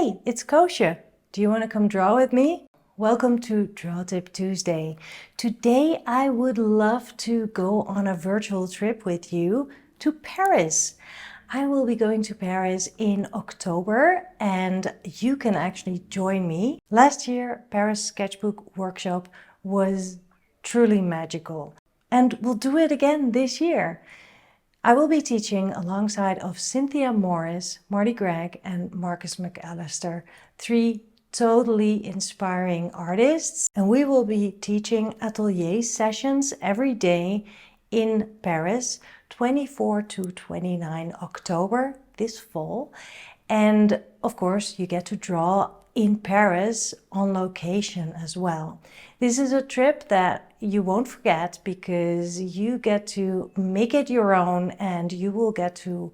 Hey, it's Koosje. Do you want to come draw with me? Welcome to Draw Tip Tuesday. Today I would love to go on a virtual trip with you to Paris. I will be going to Paris in October and you can actually join me. Last year, Paris Sketchbook workshop was truly magical and we'll do it again this year. I will be teaching alongside of Cynthia Morris, Marty Gregg and Marcus McAllister, three totally inspiring artists. And we will be teaching atelier sessions every day in Paris, 24 to 29 October this fall. And of course, you get to draw in Paris on location as well. This is a trip that you won't forget because you get to make it your own and you will get to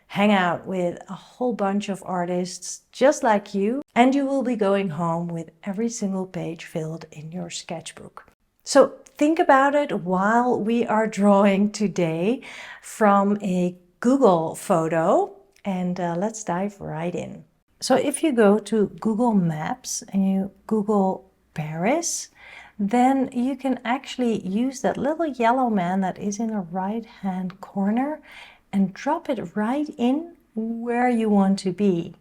hang out with a whole bunch of artists just like you, and you will be going home with every single page filled in your sketchbook. So think about it while we are drawing today from a Google photo, and let's dive right in. So if you go to Google Maps and you Google Paris, then you can actually use that little yellow man that is in the right hand corner and drop it right in where you want to be.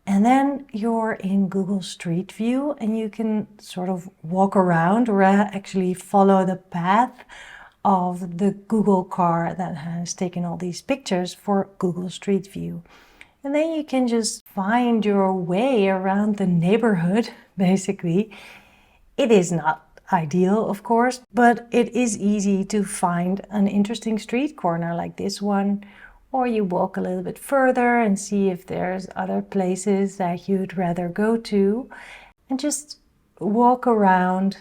And then you're in Google Street View and you can sort of walk around or actually follow the path of the Google car that has taken all these pictures for Google Street View. And then you can just find your way around the neighborhood, basically. It is not ideal, of course, but it is easy to find an interesting street corner like this one, or you walk a little bit further and see if there's other places that you'd rather go to, and just walk around,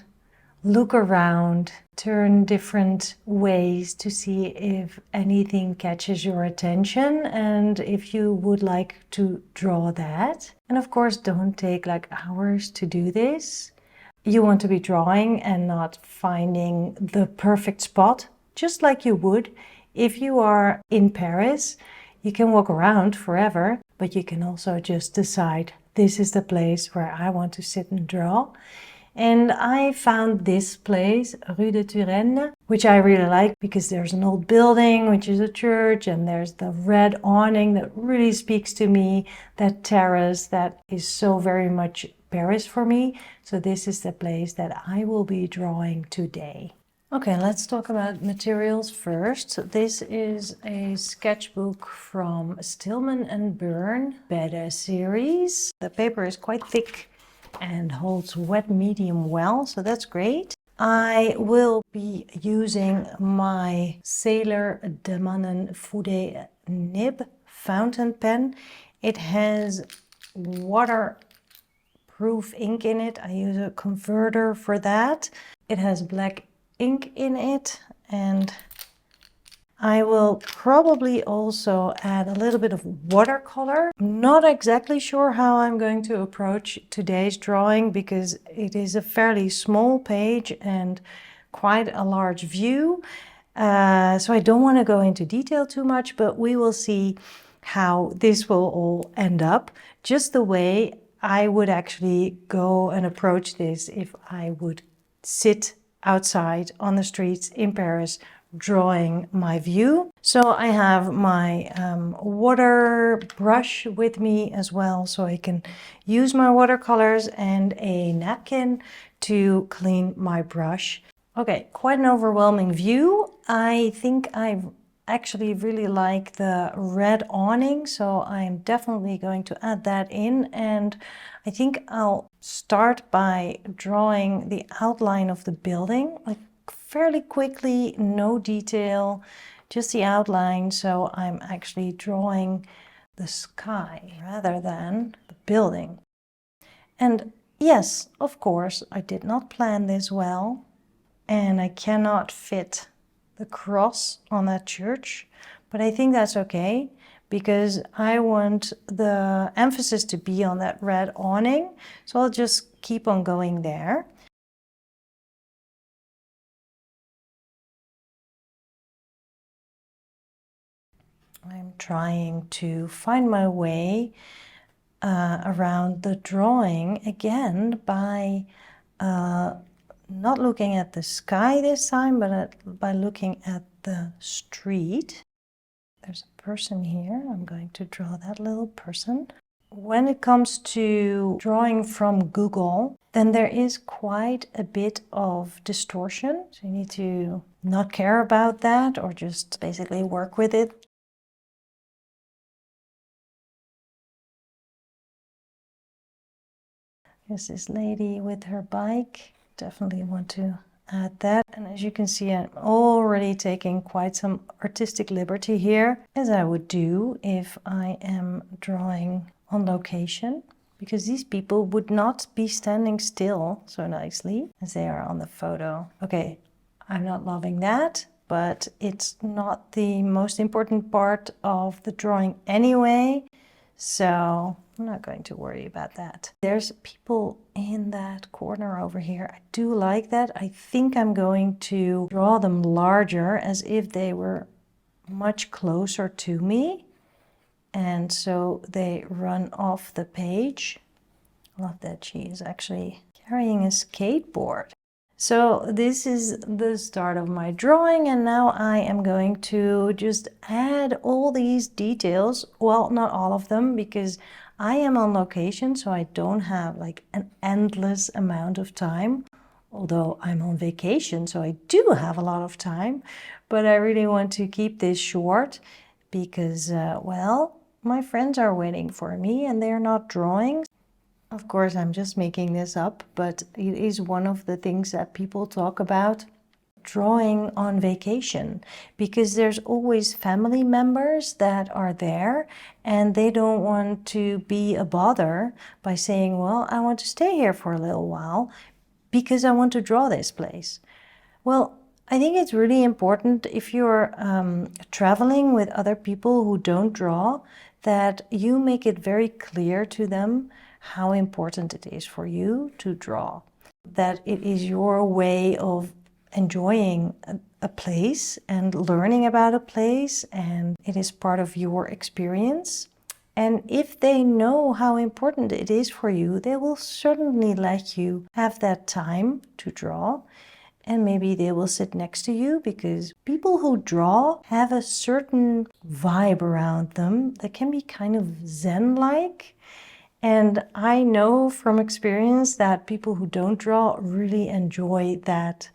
look around, turn different ways to see if anything catches your attention and if you would like to draw that. And of course, don't take like hours to do this. You want to be drawing and not finding the perfect spot, just like you would if you are in Paris. You can walk around forever, but you can also just decide this is the place where I want to sit and draw. And I found this place, Rue de Turenne, which I really like because there's an old building, which is a church, and there's the red awning that really speaks to me, that terrace that is so very much Paris for me. So this is the place that I will be drawing today. Okay, let's talk about materials first. This is a sketchbook from Stillman and Byrne Beda series. The paper is quite thick and holds wet medium well, so that's great. I will be using my Sailor de Mannen Foudet nib fountain pen. It has waterproof ink in it. I use a converter for that. It has black ink in it, and I will probably also add a little bit of watercolor. I'm not exactly sure how I'm going to approach today's drawing because it is a fairly small page and quite a large view. So I don't want to go into detail too much, but we will see how this will all end up. Just the way I would actually go and approach this if I would sit outside on the streets in Paris drawing my view. So I have my water brush with me as well, so I can use my watercolors and a napkin to clean my brush. Okay, quite an overwhelming view. I think I actually really like the red awning, so I'm definitely going to add that in, and I think I'll start by drawing the outline of the building, like fairly quickly, no detail, just the outline. So I'm actually drawing the sky rather than the building. And yes, of course, I did not plan this well, and I cannot fit the cross on that church, but I think that's okay because I want the emphasis to be on that red awning. So I'll just keep on going there. I'm trying to find my way around the drawing again by not looking at the sky this time, but by looking at the street. There's a person here. I'm going to draw that little person. When it comes to drawing from Google, then there is quite a bit of distortion. So you need to not care about that or just basically work with it. Here's this lady with her bike. Definitely want to add that. And as you can see, I'm already taking quite some artistic liberty here, as I would do if I am drawing on location, because these people would not be standing still so nicely as they are on the photo. Okay, I'm not loving that, but it's not the most important part of the drawing anyway, so I'm not going to worry about that. There's people in that corner over here. I do like that. I think I'm going to draw them larger as if they were much closer to me. And so they run off the page. I love that she is actually carrying a skateboard. So this is the start of my drawing, and now I am going to just add all these details. Well, not all of them, because I am on location, so I don't have like an endless amount of time. Although I'm on vacation, so I do have a lot of time, but I really want to keep this short because, well, my friends are waiting for me and they're not drawing. Of course, I'm just making this up, but it is one of the things that people talk about, drawing on vacation, because there's always family members that are there and they don't want to be a bother by saying, well, I want to stay here for a little while because I want to draw this place. Well, I think it's really important if you're traveling with other people who don't draw, that you make it very clear to them how important it is for you to draw. That it is your way of enjoying a place and learning about a place, and it is part of your experience. And if they know how important it is for you, they will certainly let you have that time to draw. And maybe they will sit next to you, because people who draw have a certain vibe around them that can be kind of Zen-like. And I know from experience that people who don't draw really enjoy that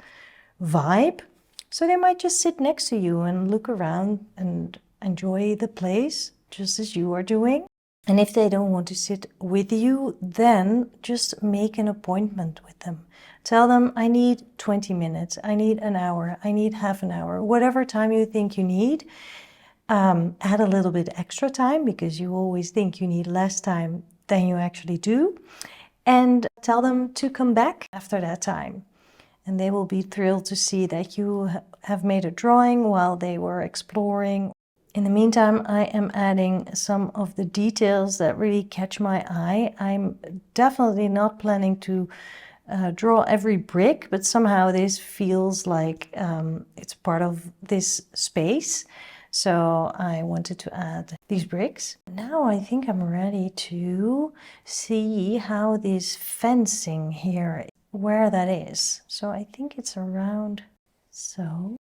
vibe. So they might just sit next to you and look around and enjoy the place just as you are doing. And if they don't want to sit with you, then just make an appointment with them. Tell them, I need 20 minutes, I need an hour, I need half an hour, whatever time you think you need. Add a little bit extra time, because you always think you need less time than you actually do. And tell them to come back after that time. And they will be thrilled to see that you have made a drawing while they were exploring. In the meantime, I am adding some of the details that really catch my eye. I'm definitely not planning to draw every brick, but somehow this feels like it's part of this space. So I wanted to add these bricks. Now I think I'm ready to see how this fencing here, where that is. So I think it's around so.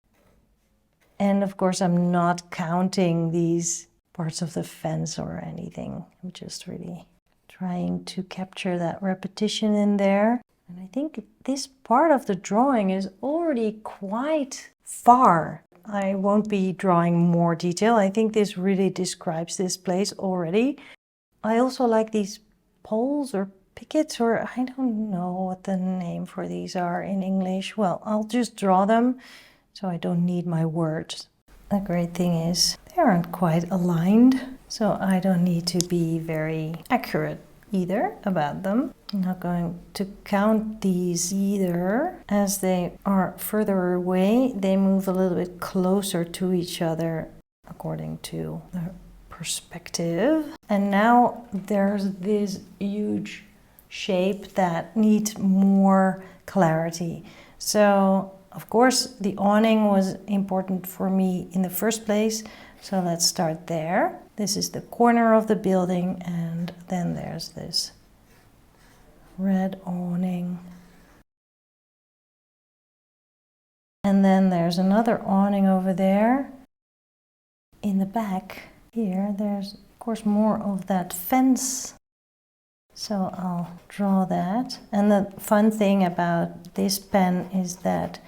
And of course, I'm not counting these parts of the fence or anything. I'm just really trying to capture that repetition in there. And I think this part of the drawing is already quite far. I won't be drawing more detail. I think this really describes this place already. I also like these poles or pickets, or I don't know what the name for these are in English. Well, I'll just draw them, so I don't need my words. The great thing is they aren't quite aligned, so I don't need to be very accurate either about them. I'm not going to count these either. As they are further away, they move a little bit closer to each other according to the perspective. And now there's this huge shape that needs more clarity. So of course the awning was important for me in the first place, so let's start there. This is the corner of the building, and then there's this red awning. And then there's another awning over there. In the back here, there's of course more of that fence. So I'll draw that. And the fun thing about this pen is that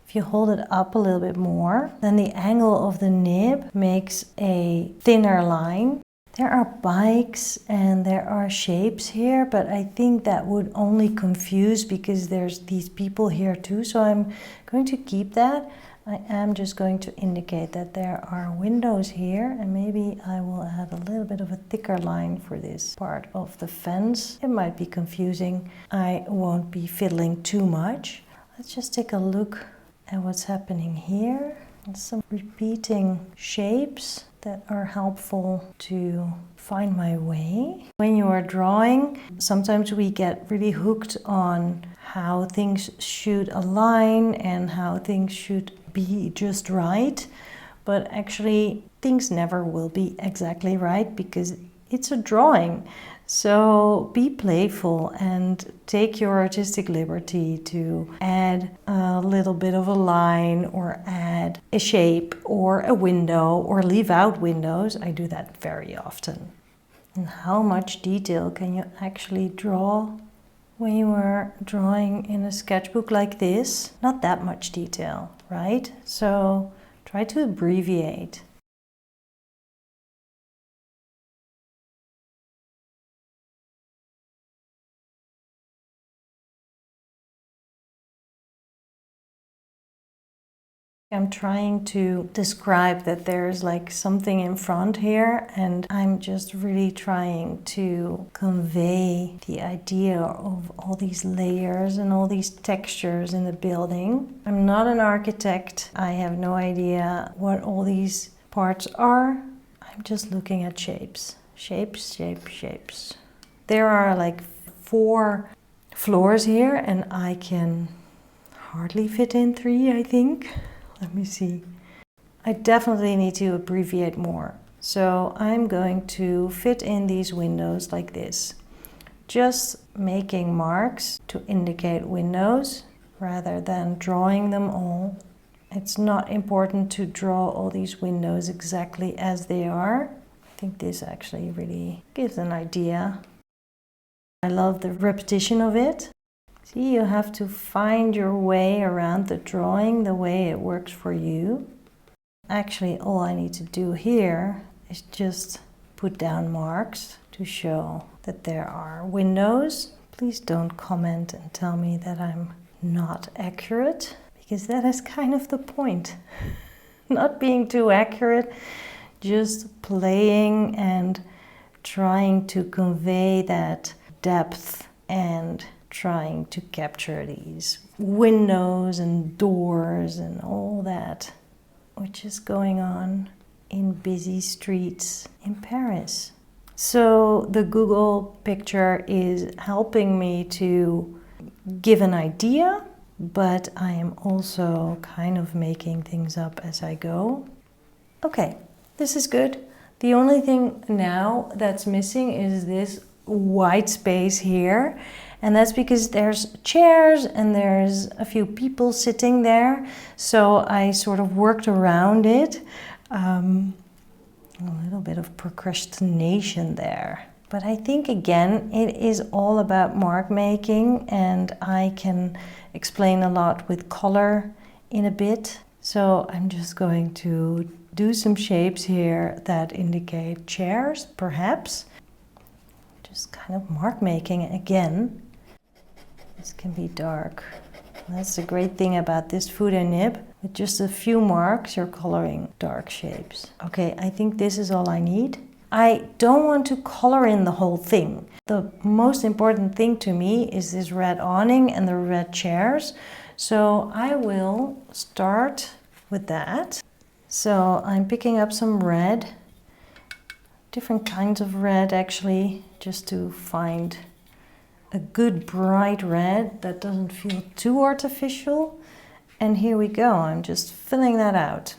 if you hold it up a little bit more, then the angle of the nib makes a thinner line. There are bikes and there are shapes here, but I think that would only confuse because there's these people here too. So I'm going to keep that. I am just going to indicate that there are windows here, and maybe I will add a little bit of a thicker line for this part of the fence. It might be confusing. I won't be fiddling too much. Let's just take a look at what's happening here. Some repeating shapes that are helpful to find my way. When you are drawing, sometimes we get really hooked on how things should align and how things should be just right, but actually things never will be exactly right because it's a drawing. So be playful and take your artistic liberty to add a little bit of a line or add a shape or a window or leave out windows. I do that very often. And how much detail can you actually draw when you are drawing in a sketchbook like this? Not that much detail, right? So try to abbreviate. I'm trying to describe that there's like something in front here, and I'm just really trying to convey the idea of all these layers and all these textures in the building. I'm not an architect. I have no idea what all these parts are. I'm just looking at shapes. Shapes, shapes, shapes. There are like 4 floors here, and I can hardly fit in 3, I think. Let me see. I definitely need to abbreviate more. So I'm going to fit in these windows like this. Just making marks to indicate windows rather than drawing them all. It's not important to draw all these windows exactly as they are. I think this actually really gives an idea. I love the repetition of it. See, you have to find your way around the drawing the way it works for you. Actually, all I need to do here is just put down marks to show that there are windows. Please don't comment and tell me that I'm not accurate, because that is kind of the point. Not being too accurate, just playing and trying to convey that depth and trying to capture these windows and doors and all that which is going on in busy streets in Paris. So the Google picture is helping me to give an idea, but I am also kind of making things up as I go. Okay, this is good. The only thing now that's missing is this white space here. And that's because there's chairs and there's a few people sitting there. So I sort of worked around it. A little bit of procrastination there. But I think, again, it is all about mark making, and I can explain a lot with color in a bit. So I'm just going to do some shapes here that indicate chairs, perhaps. Just kind of mark making again. This can be dark. That's the great thing about this Fude nib. With just a few marks, you're coloring dark shapes. Okay, I think this is all I need. I don't want to color in the whole thing. The most important thing to me is this red awning and the red chairs. So I will start with that. So I'm picking up some red, different kinds of red actually, just to find a good bright red that doesn't feel too artificial. And here we go, I'm just filling that out.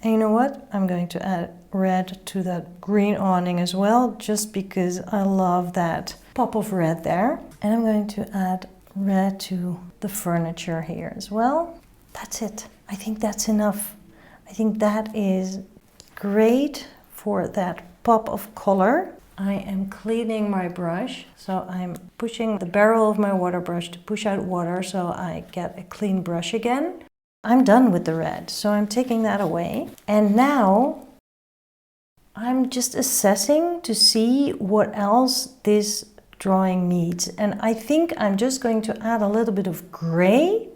And you know what? I'm going to add red to that green awning as well, just because I love that pop of red there. And I'm going to add red to the furniture here as well. That's it. I think that's enough. I think that is great for that pop of color. I am cleaning my brush, so I'm pushing the barrel of my water brush to push out water so I get a clean brush again. I'm done with the red, so I'm taking that away. And now I'm just assessing to see what else this drawing needs. And I think I'm just going to add a little bit of gray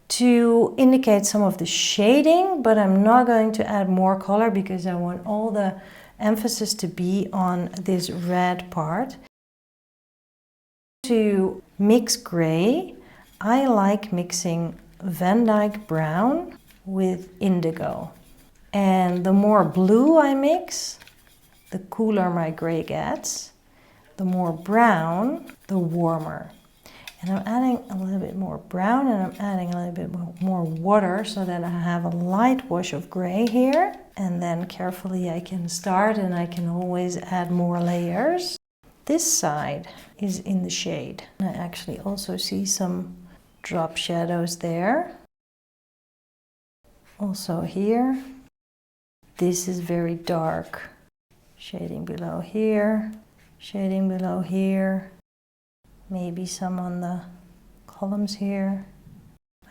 to indicate some of the shading, but I'm not going to add more color because I want all the emphasis to be on this red part. To mix gray, I like mixing Van Dyke brown with indigo. And the more blue I mix, the cooler my gray gets. The more brown, the warmer. And I'm adding a little bit more brown, and I'm adding a little bit more water so that I have a light wash of gray here. And then carefully I can start, and I can always add more layers. This side is in the shade. I actually also see some drop shadows there. Also here. This is very dark. Shading below here, shading below here. Maybe some on the columns here.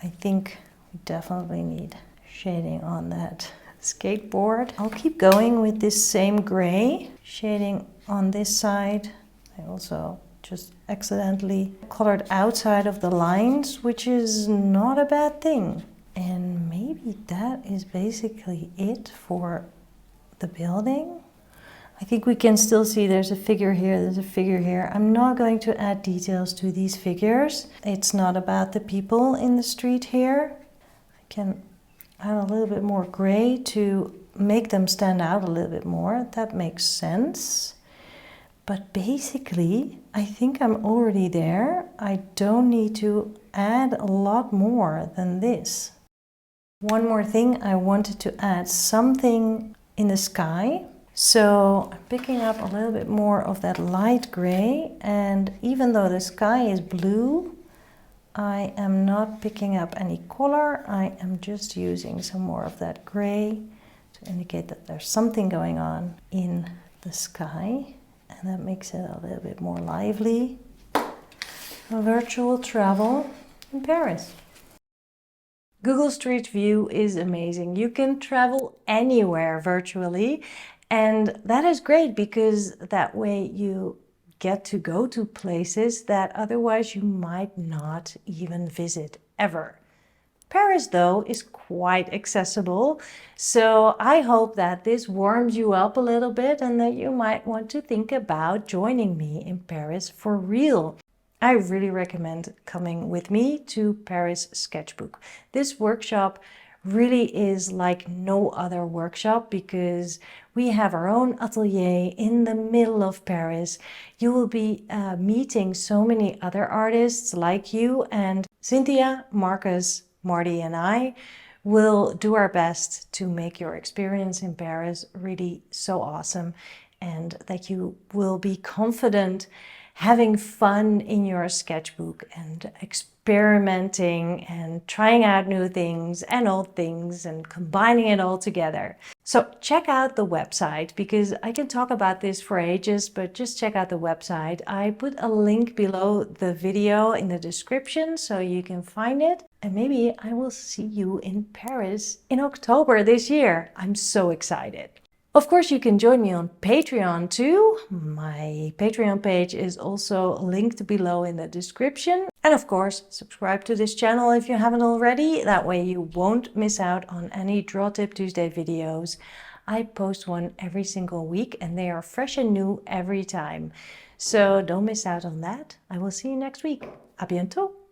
I think we definitely need shading on that skateboard. I'll keep going with this same gray. Shading on this side. I also just accidentally colored outside of the lines, which is not a bad thing. And maybe that is basically it for the building. I think we can still see there's a figure here, there's a figure here. I'm not going to add details to these figures. It's not about the people in the street here. I can add a little bit more gray to make them stand out a little bit more. That makes sense. But basically, I think I'm already there. I don't need to add a lot more than this. One more thing, I wanted to add something in the sky. So I'm picking up a little bit more of that light gray, and even though the sky is blue, I am not picking up any color. I am just using some more of that gray to indicate that there's something going on in the sky, and that makes it a little bit more lively. A virtual travel in Paris. Google Street View is amazing. You can travel anywhere virtually. And that is great because that way you get to go to places that otherwise you might not even visit ever. Paris, though, is quite accessible. So I hope that this warms you up a little bit and that you might want to think about joining me in Paris for real. I really recommend coming with me to Paris Sketchbook. This workshop really is like no other workshop because we have our own atelier in the middle of Paris. You will be meeting so many other artists like you, and Cynthia, Marcus, Marty and I will do our best to make your experience in Paris really so awesome, and that you will be confident having fun in your sketchbook and experimenting and trying out new things and old things and combining it all together. So check out the website, because I can talk about this for ages, but just check out the website. I put a link below the video in the description so you can find it. And maybe I will see you in Paris in October this year. I'm so excited. Of course, you can join me on Patreon too. My Patreon page is also linked below in the description. And of course, subscribe to this channel if you haven't already. That way you won't miss out on any Draw Tip Tuesday videos. I post one every single week and they are fresh and new every time. So don't miss out on that. I will see you next week. À bientôt!